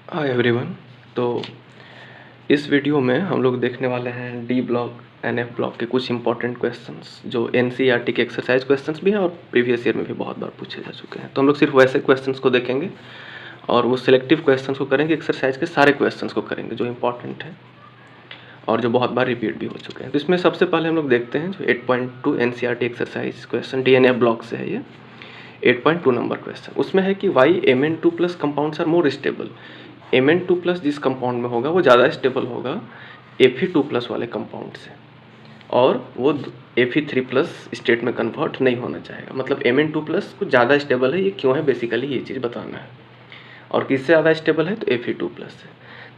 Hi everyone. तो इस video में हम लोग देखने वाले हैं डी ब्लॉक एनएफ ब्लॉक के कुछ इंपॉर्टेंट क्वेश्चंस जो एनसीईआरटी के एक्सरसाइज क्वेश्चंस भी हैं और प्रीवियस ईयर में भी बहुत बार पूछे जा चुके हैं। तो हम लोग सिर्फ वैसे क्वेश्चंस को देखेंगे और वो सिलेक्टिव क्वेश्चंस को करेंगे, एक्सरसाइज के सारे क्वेश्चंस को करेंगे जो इंपॉर्टेंट है और जो बहुत बार रिपीट भी हो चुके हैं। तो इसमें सबसे पहले हम लोग देखते हैं जो 8.2 NCERT exercise question d and f block से है। ये 8.2 नंबर क्वेश्चन उसमें है कि why Mn2 plus compounds are more stable. Mn2 plus जिस कंपाउंड में होगा वो ज़्यादा स्टेबल होगा Fe2 प्लस वाले कंपाउंड से, और वो Fe3 प्लस स्टेट में कन्वर्ट नहीं होना चाहेगा। मतलब Mn2 प्लस कुछ ज़्यादा स्टेबल है, ये क्यों है बेसिकली ये चीज़ बताना है। और किससे ज़्यादा स्टेबल है तो Fe2 प्लस से।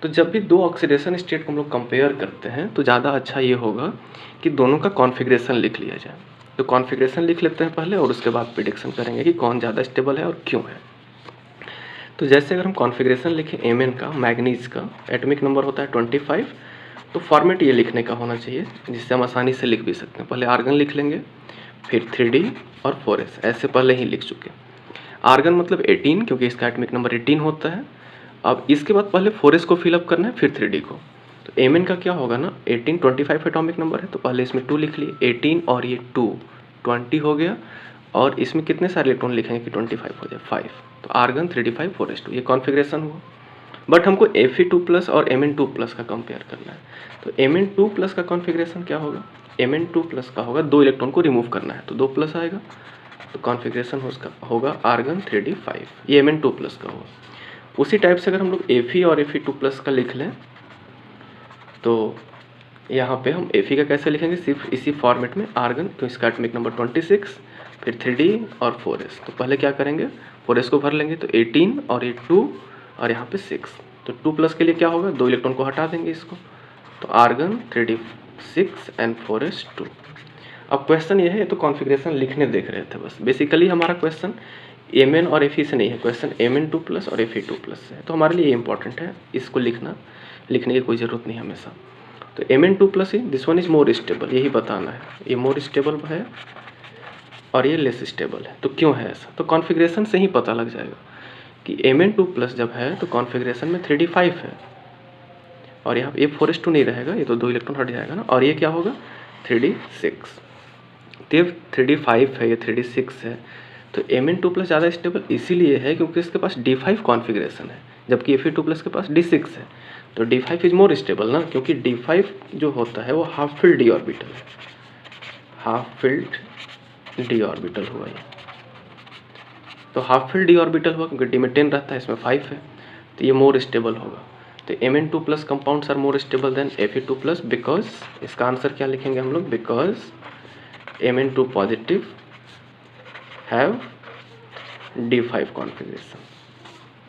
तो जब भी दो ऑक्सीडेशन स्टेट को हम लोग कंपेयर करते हैं तो ज़्यादा अच्छा ये होगा कि दोनों का कॉन्फ़िगरेशन लिख लिया जाए। तो कॉन्फ़िगरेशन लिख लेते हैं पहले और उसके बाद प्रेडिक्शन करेंगे कि कौन ज़्यादा स्टेबल है और क्यों है। तो जैसे अगर हम कॉन्फ़िगरेशन लिखें Mn का, मैग्नीज का एटॉमिक नंबर होता है 25। तो फॉर्मेट ये लिखने का होना चाहिए जिससे हम आसानी से लिख भी सकते हैं। पहले आर्गन लिख लेंगे, फिर 3D और 4s, ऐसे पहले ही लिख चुके। आर्गन मतलब 18 क्योंकि इसका एटॉमिक नंबर 18 होता है। अब इसके बाद पहले 4s को फिलअप करना है, फिर 3D को। तो Mn का क्या होगा ना, 18 25 एटॉमिक नंबर है तो पहले इसमें 2 लिख लिए, 18 और ये 2 20 हो गया। और इसमें कितने सारे इलेक्ट्रॉन लिखेंगे कि 25 हो जाए 5। तो आर्गन 3d5 4s2 ये कॉन्फ़िगरेशन हुआ। बट हमको Fe2 प्लस और Mn2 प्लस का कंपेयर करना है। तो Mn2 प्लस का कॉन्फ़िगरेशन क्या होगा, Mn2 प्लस का होगा 2 इलेक्ट्रॉन को रिमूव करना है तो 2 प्लस आएगा। तो कॉन्फ़िगरेशन उसका होगा आर्गन 3d5, ये Mn2 प्लस का होगा। उसी टाइप से अगर हम लोग Fe और Fe2 प्लस का लिख लें तो यहाँ पे हम Fe का कैसे लिखेंगे, सिर्फ इसी फॉर्मेट में आर्गन, तो इसका एटॉमिक नंबर 26, फिर 3D और 4s। तो पहले क्या करेंगे, 4s को भर लेंगे तो 18 और ये 2 और यहाँ पे 6। तो 2 प्लस के लिए क्या होगा, 2 इलेक्ट्रॉन को हटा देंगे इसको, तो आर्गन 3d6 एंड 4s 2। अब क्वेश्चन ये है, तो कॉन्फ़िगरेशन लिखने देख रहे थे बस। बेसिकली हमारा क्वेश्चन Mn और Fe से नहीं है, क्वेश्चन Mn2 प्लस और Fe2 प्लस से है। तो हमारे लिए इंपॉर्टेंट है इसको लिखने की कोई ज़रूरत नहीं हमेशा। तो Mn2 plus he this one is more stable, यही बताना है। ये मोर स्टेबल है और ये लेस स्टेबल है, तो क्यों है ऐसा, तो कॉन्फ़िगरेशन से ही पता लग जाएगा कि Mn2 प्लस जब है तो कॉन्फ़िगरेशन में 3d5 है और यहाँ ये 4s2 नहीं रहेगा, ये तो 2 इलेक्ट्रॉन हट जाएगा ना, और ये क्या होगा 3d6। तो 3d5 है, ये 3d6 है। तो Mn2 प्लस ज़्यादा स्टेबल इसीलिए है क्योंकि इसके पास d5 कॉन्फ़िगरेशन है, जबकि Fe2 प्लस के पास d6 है। तो d5 इज मोर स्टेबल ना, क्योंकि d5 जो होता है वो हाफ फिल्ड डी ऑर्बिटल है, हाफ फिल्ड डी ऑर्बिटल हुआ ये। तो हाफ फिल्ड डी ऑर्बिटल हुआ क्योंकि डी में 10 रहता है, इसमें 5 है, तो ये मोर स्टेबल होगा। तो Mn2 plus compounds are more stable than Fe2 plus, because इसका आंसर क्या लिखेंगे हम लोग, because Mn2 positive have d5 configuration,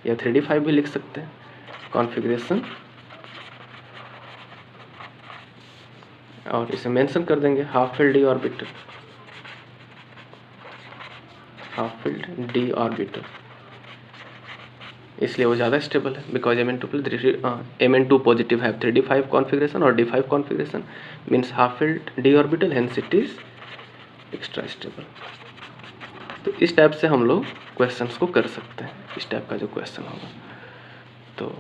या 3d5 भी लिख सकते हैं कॉन्फ़िगरेशन, और इसे मेंशन कर देंगे half filled D orbital, half filled D orbital, इसलिए वो ज़्यादा स्टेबल है। Because Mn2 positive have 3d5 configuration और d5 configuration means half filled D orbital, hence it is extra stable. तो इस टाइप से हम लोग क्वेश्चंस को कर सकते हैं, इस टाइप का जो क्वेश्चन होगा। तो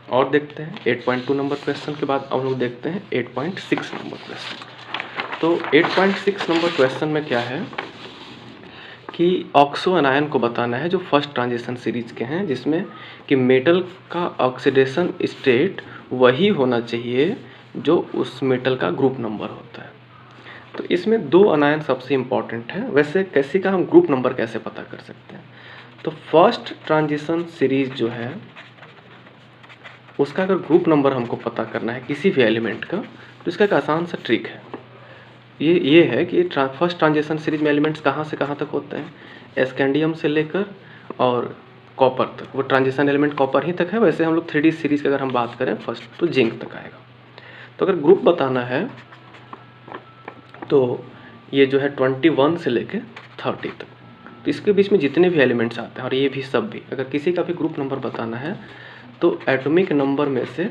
और देखते हैं 8.2 नंबर क्वेश्चन के बाद हम लोग देखते हैं 8.6 नंबर क्वेश्चन। तो 8.6 नंबर क्वेश्चन में क्या है कि ऑक्सो अनायन को बताना है जो फर्स्ट ट्रांजिशन सीरीज के हैं, जिसमें कि मेटल का ऑक्सीडेशन स्टेट वही होना चाहिए जो उस मेटल का ग्रुप नंबर होता है। तो इसमें 2 अनायन सबसे इम्पॉर्टेंट है। वैसे कैसे का हम ग्रुप नंबर कैसे पता कर सकते हैं, तो फर्स्ट ट्रांजिशन सीरीज जो है उसका अगर ग्रुप नंबर हमको पता करना है किसी भी एलिमेंट का, तो इसका एक आसान सा ट्रिक है। ये है कि फर्स्ट ट्रांजिशन सीरीज में एलिमेंट्स कहाँ से कहाँ तक होते हैं, एस्केंडियम से लेकर और कॉपर तक, वो ट्रांजिशन एलिमेंट कॉपर ही तक है। वैसे हम लोग 3D सीरीज की अगर हम बात करें फर्स्ट, तो जिंक तक आएगा। तो अगर ग्रुप बताना है तो ये जो है 21 से लेके 30 तक, तो इसके बीच में जितने भी एलिमेंट्स आते हैं और ये भी सब भी, अगर किसी का भी ग्रुप नंबर बताना है तो एटॉमिक नंबर में से,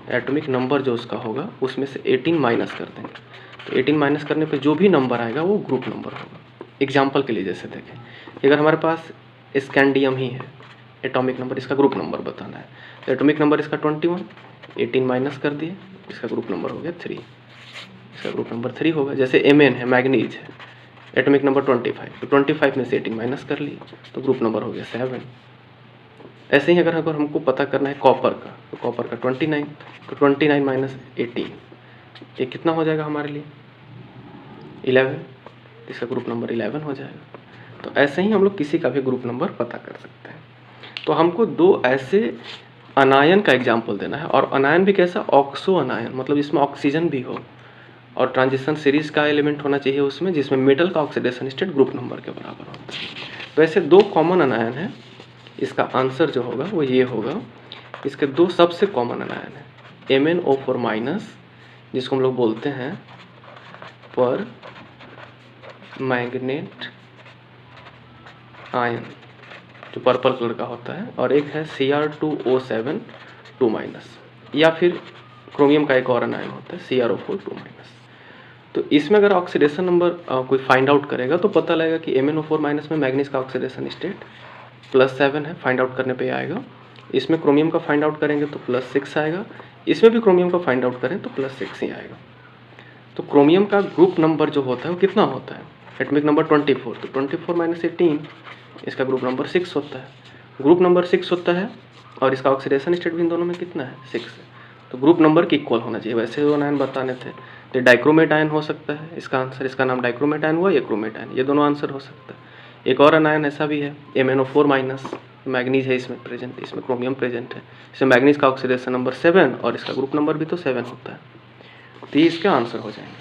एटॉमिक नंबर जो उसका होगा उसमें से 18 माइनस कर देंगे। तो 18 माइनस करने पे जो भी नंबर आएगा वो ग्रुप नंबर होगा। एग्जाम्पल के लिए जैसे देखें कि अगर हमारे पास स्कैंडियम ही है, एटॉमिक नंबर, इसका ग्रुप नंबर बताना है। तो एटॉमिक नंबर इसका 21, 18 माइनस कर दिए, इसका ग्रुप नंबर हो गया 3, इसका ग्रुप नंबर 3 होगा। जैसे Mn है, मैग्नीज है, एटॉमिक नंबर 25, तो 25 में से 18 माइनस कर लिए तो ग्रुप नंबर हो गया 7। ऐसे ही अगर हमको पता करना है कॉपर का, तो कॉपर का 29, तो 29 माइनस 18 ये कितना हो जाएगा हमारे लिए 11, इसका ग्रुप नंबर 11 हो जाएगा। तो ऐसे ही हम लोग किसी का भी ग्रुप नंबर पता कर सकते हैं। तो हमको 2 ऐसे अनायन का एग्जाम्पल देना है, और अनायन भी कैसा, ऑक्सो अनायन, मतलब इसमें ऑक्सीजन भी हो और ट्रांजिशन सीरीज का एलिमेंट होना चाहिए उसमें, जिसमें मेटल का ऑक्सीडेशन स्टेट ग्रुप नंबर के बराबर होता है। तो ऐसे 2 कॉमन अनायन है, इसका आंसर जो होगा वो ये होगा। इसके 2 सबसे कॉमन अनायन है, MnO4 माइनस, जिसको हम लोग बोलते हैं पर मैग्नेट आयन, जो पर्पल कलर का होता है, और एक है Cr2O7 2 माइनस, या फिर क्रोमियम का एक और अनायन होता है CrO4 2 माइनस। तो इसमें अगर ऑक्सीडेशन नंबर कोई फाइंड आउट करेगा तो पता लगेगा कि MnO4 माइनस में मैग्नीज का ऑक्सीडेशन स्टेट +7 है, फाइंड आउट करने पे आएगा। इसमें क्रोमियम का फाइंड आउट करेंगे तो +6 आएगा, इसमें भी क्रोमियम का फाइंड आउट करें तो +6 ही आएगा। तो क्रोमियम का ग्रुप नंबर जो होता है वो कितना होता है, एटॉमिक नंबर 24, तो 24 माइनस 18 इसका ग्रुप नंबर 6 होता है। ग्रुप नंबर 6 होता है और इसका ऑक्सीडेशन स्टेट भी इन दोनों में कितना है 6 है, तो ग्रुप नंबर के इक्वल होना चाहिए। वैसे दो आयन बताने थे, तो डाइक्रोमेट आयन हो सकता है इसका आंसर, इसका नाम डाइक्रोमेट आयन हुआ या क्रोमेट आयन, ये दोनों आंसर हो सकता है। एक और अनायन ऐसा भी है MnO4 माइनस, मैग्नीज है इसमें प्रेजेंट, इसमें क्रोमियम प्रेजेंट है, इसमें मैग्नीज का ऑक्सीडेशन नंबर 7 और इसका ग्रुप नंबर भी तो 7 होता है, तो ये इसका आंसर हो जाएंगे।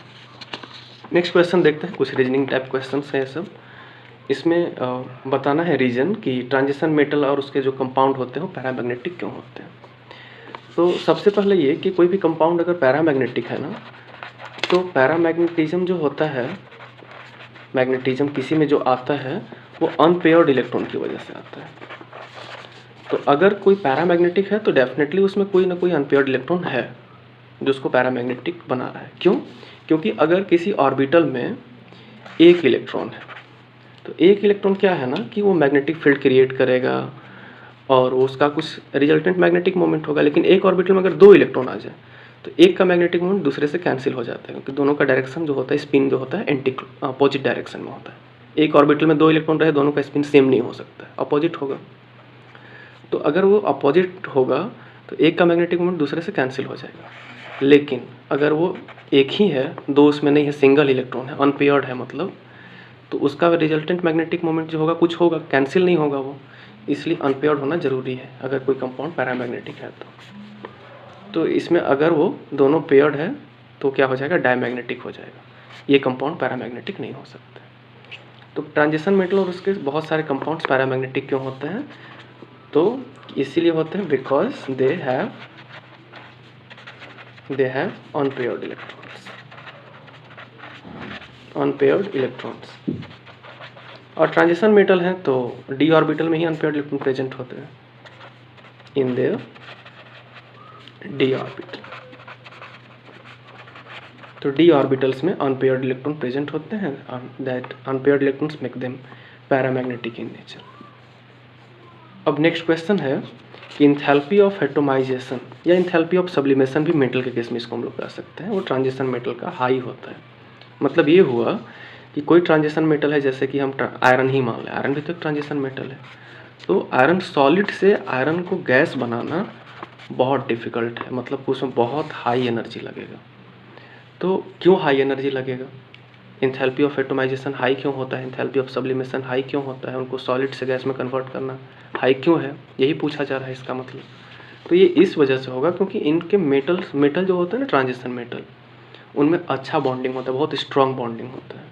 नेक्स्ट क्वेश्चन देखते हैं, कुछ रीजनिंग टाइप क्वेश्चन है ये सब। इसमें बताना है रीजन कि ट्रांजिशन मेटल और उसके जो कंपाउंड होते हैं वो पैरामैग्नेटिक क्यों होते हैं। तो सबसे पहले ये कि कोई भी कंपाउंड अगर पैरामैग्नेटिक है ना, तो पैरामैग्नेटिज्म जो होता है, मैग्नेटिज्म किसी में जो आता है वो अनपेयर्ड इलेक्ट्रॉन की वजह से आता है। तो अगर कोई पैरामैग्नेटिक है तो डेफिनेटली उसमें कोई ना कोई अनपेयर्ड इलेक्ट्रॉन है जो उसको पैरामैग्नेटिक बना रहा है। क्यों? क्योंकि अगर किसी ऑर्बिटल में एक इलेक्ट्रॉन है तो एक इलेक्ट्रॉन क्या है ना कि वो मैग्नेटिक फील्ड क्रिएट करेगा और उसका कुछ रिजल्टेंट मैग्नेटिक मोमेंट होगा। लेकिन एक ऑर्बिटल में अगर 2 इलेक्ट्रॉन आ जाए तो एक का मैग्नेटिक मोमेंट दूसरे से कैंसिल हो जाता है, क्योंकि दोनों का डायरेक्शन जो होता है, स्पिन जो होता है एंटी अपोजिट डायरेक्शन में होता है। एक ऑर्बिटल में 2 इलेक्ट्रॉन रहे, दोनों का स्पिन सेम नहीं हो सकता है, अपोजिट होगा। तो अगर वो अपोजिट होगा तो एक का मैग्नेटिक मोमेंट दूसरे से कैंसिल हो जाएगा। लेकिन अगर वो एक ही है, 2 उसमें नहीं है, सिंगल इलेक्ट्रॉन है, अनपेयर्ड है मतलब, तो उसका रिजल्टेंट मैग्नेटिक मोमेंट जो होगा कुछ होगा, कैंसिल नहीं होगा वो, इसलिए अनपेयर्ड होना जरूरी है अगर कोई कंपाउंड पैरामैग्नेटिक है तो इसमें अगर वो दोनों पेयर्ड है तो क्या हो जाएगा, डायमैग्नेटिक हो जाएगा, ये कंपाउंड पैरामैग्नेटिक नहीं हो सकते। तो ट्रांजिशन मेटल और उसके बहुत सारे कंपाउंड्स पैरामैग्नेटिक क्यों होते हैं, तो इसीलिए होते हैं because they have unpaired electrons. और ट्रांजिशन मेटल है तो डी ऑर्बिटल में ही अनपेयर्ड इलेक्ट्रॉन प्रेजेंट होते हैं इन देयर डी ऑर्बिटल। तो डी ऑर्बिटल्स में अनपेयर्ड इलेक्ट्रॉन प्रेजेंट होते हैं, that unpaired electrons make them paramagnetic in nature. अब नेक्स्ट क्वेश्चन है कि इंथैल्पी ऑफ एटोमाइजेशन या इंथैल्पी ऑफ सब्लिमेशन भी मेटल के केस में इसको हम लोग कह सकते हैं, वो ट्रांजिशन मेटल का हाई होता है। मतलब ये हुआ कि कोई ट्रांजिशन मेटल है, जैसे कि हम आयरन ही मान लें, आयरन भी तो एक ट्रांजिशन मेटल है। तो आयरन सॉलिड से आयरन को गैस बनाना बहुत डिफ़िकल्ट है, मतलब उसमें बहुत हाई एनर्जी लगेगा। तो क्यों हाई एनर्जी लगेगा, इंथैल्पी ऑफ एटोमाइजेशन हाई क्यों होता है, इंथैल्पी ऑफ सब्लिमेशन हाई क्यों होता है, उनको सॉलिड से गैस में कन्वर्ट करना हाई क्यों है, यही पूछा जा रहा है इसका मतलब। तो ये इस वजह से होगा क्योंकि इनके मेटल जो होते हैं ना ट्रांजिशन मेटल, उनमें अच्छा बॉन्डिंग होता है, बहुत स्ट्रॉन्ग बॉन्डिंग होता है।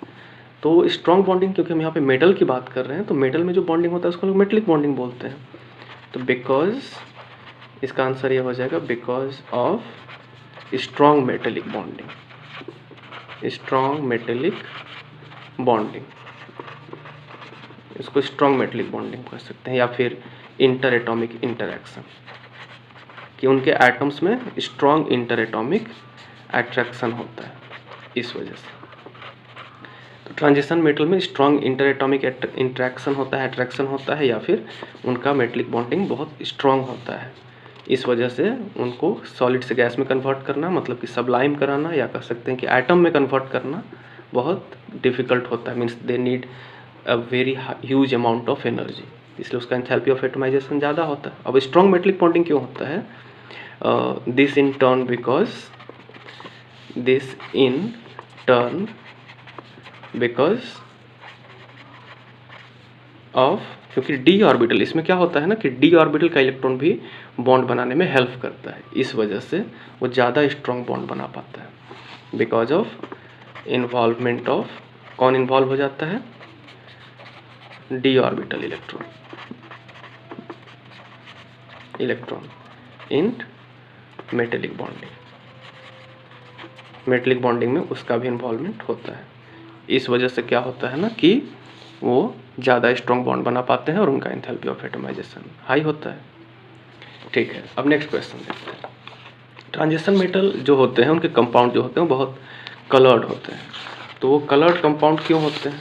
तो स्ट्रॉन्ग बॉन्डिंग, क्योंकि हम यहाँ पे मेटल की बात कर रहे हैं, तो मेटल में जो बॉन्डिंग होता है उसको लोग मेटलिक बॉन्डिंग बोलते हैं। तो बिकॉज, इसका आंसर ये हो जाएगा because of strong metallic bonding, strong metallic bonding, इसको स्ट्रॉन्ग मेटेलिक बॉन्डिंग कह सकते हैं, या फिर इंटर एटॉमिक इंटरैक्शन, कि उनके एटम्स में स्ट्रॉन्ग इंटर एटॉमिक अट्रैक्शन होता है इस वजह से। तो ट्रांजिशन मेटल में स्ट्रॉन्ग इंटर एटॉमिक इंट्रैक्शन होता है, अट्रैक्शन होता है, या फिर उनका मेटलिक बॉन्डिंग बहुत स्ट्रॉन्ग होता है। इस वजह से उनको सॉलिड से गैस में कन्वर्ट करना, मतलब कि सबलाइम कराना, या कह सकते हैं कि एटम में कन्वर्ट करना बहुत डिफ़िकल्ट होता है। Means they need a very huge amount of energy, इसलिए उसका एंथैल्पी ऑफ एटमाइजेशन ज़्यादा होता है। अब स्ट्रॉन्ग मेटलिक बॉन्डिंग क्यों होता है? This in turn because of, क्योंकि डी ऑर्बिटल, इसमें क्या होता है ना कि डी ऑर्बिटल का इलेक्ट्रॉन भी बॉन्ड बनाने में हेल्प करता है, इस वजह से वो ज़्यादा स्ट्रॉन्ग बॉन्ड बना पाता है। बिकॉज ऑफ इन्वॉल्वमेंट ऑफ, कौन इन्वॉल्व हो जाता है? D orbital electron in metallic bonding, metallic bonding में उसका भी इन्वॉल्वमेंट होता है। इस वजह से क्या होता है ना कि वो ज़्यादा स्ट्रॉन्ग बॉन्ड बना पाते हैं और उनका एंथैल्पी ऑफ एटमाइजेशन हाई होता है। ठीक है, अब नेक्स्ट क्वेश्चन देखते हैं। ट्रांजिशन मेटल जो होते हैं उनके कंपाउंड जो होते हैं बहुत कलर्ड होते हैं। तो वो कलर्ड कंपाउंड क्यों होते हैं?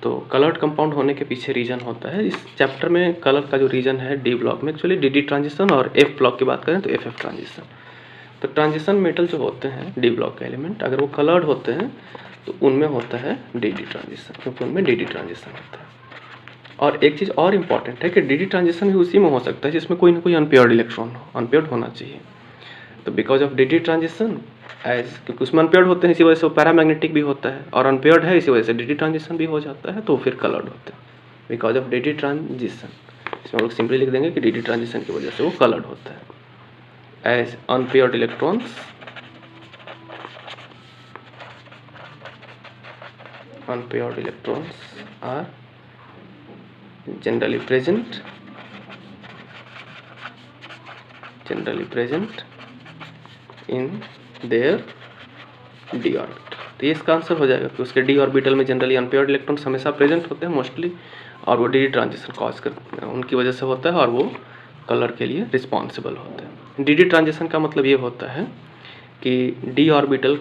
तो कलर्ड कंपाउंड होने के पीछे रीज़न होता है। इस चैप्टर में कलर का जो रीज़न है डी ब्लॉक में एक्चुअली डी ट्रांजिशन, और एफ ब्लॉक की बात करें तो एफ ट्रांजिशन। तो ट्रांजिशन मेटल जो होते हैं डी ब्लॉक के एलिमेंट, अगर वो कलर्ड होते हैं तो उनमें होता है डी ट्रांजिशन, क्योंकि उनमें डी ट्रांजिशन होता है। और एक चीज़ और इम्पॉर्टेंट है कि डी ट्रांजिशन भी उसी में हो सकता है जिसमें कोई ना कोई अनपेयर्ड इलेक्ट्रॉन हो, अनपेयर्ड होना चाहिए। तो because of d transition as, क्योंकि उसमें अनपेयर्ड होते हैं इसी वजह से वो पैरामैग्नेटिक भी होता है, और अनपेयर्ड है इसी वजह से डी ट्रांजिशन भी हो जाता है, तो फिर कलर्ड होते हैं बिकॉज ऑफ डी ट्रांजिशन। इसमें हम लोग सिंपली लिख देंगे कि डी ट्रांजिशन की वजह से वो कलर्ड होता है। As unpaired electrons are generally present in their d orbital. तो ये इसका आंसर हो जाएगा कि उसके डी ऑर्बिटल में जनरली अनपेयर्ड इलेक्ट्रॉन्स हमेशा प्रेजेंट होते हैं मोस्टली, और वो डी ट्रांजिशन कॉज करते हैं, उनकी वजह से होता है, और वो कलर के लिए रिस्पॉन्सिबल होते हैं। डी ट्रांजिशन का मतलब ये होता है कि डी ऑर्बिटल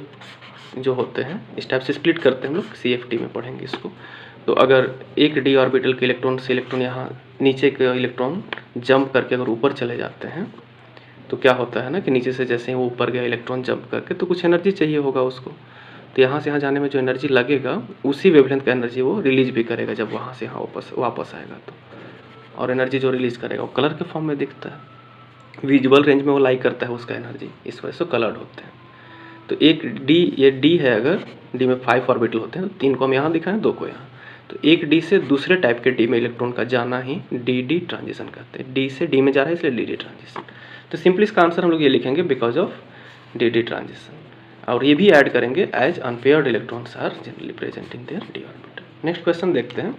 जो होते हैं इस टाइप से स्प्लिट करते हैं, हम लोग CFT में पढ़ेंगे इसको। तो अगर एक डी ऑर्बिटल के इलेक्ट्रॉन से इलेक्ट्रॉन यहाँ नीचे के इलेक्ट्रॉन जंप करके अगर ऊपर चले जाते हैं तो क्या होता है ना कि नीचे से जैसे ही वो ऊपर गया इलेक्ट्रॉन जंप करके, तो कुछ एनर्जी चाहिए होगा उसको, तो यहाँ से यहाँ जाने में जो एनर्जी लगेगा उसी वेवलेंथ का एनर्जी वो रिलीज भी करेगा जब वहाँ से यहाँ वापस आएगा। तो और एनर्जी जो रिलीज करेगा वो कलर के फॉर्म में दिखता है, विजुअल रेंज में वो लाई करता है उसका एनर्जी, इस वजह से कलर्ड होते हैं। तो एक डी, ये डी है, अगर डी में 5 ऑर्बिटल होते हैं तो 3 को हम यहाँ दिखाएं, 2 को यहाँ, तो एक डी से दूसरे टाइप के डी में इलेक्ट्रॉन का जाना ही डी ट्रांजिशन कहते हैं। डी से डी में जा रहा है इसलिए डी ट्रांजिशन। तो सिंपली इसका आंसर हम लोग ये लिखेंगे बिकॉज ऑफ डी ट्रांजिशन, और ये भी ऐड करेंगे as unpaired electrons are generally present in their d orbital. Next question देखते हैं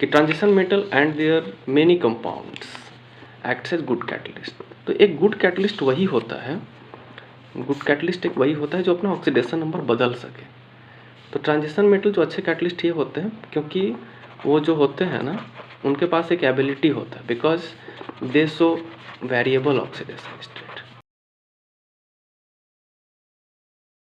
कि transition metal and their many compounds acts as good catalyst. तो एक गुड कैटलिस्ट वही होता है, गुड कैटलिस्ट एक वही होता है जो अपना ऑक्सीडेशन नंबर बदल सके। तो ट्रांजिशन मेटल जो अच्छे कैटलिस्ट ये होते हैं क्योंकि वो जो होते हैं ना उनके पास एक एबिलिटी होता है, because they show variable oxidation state.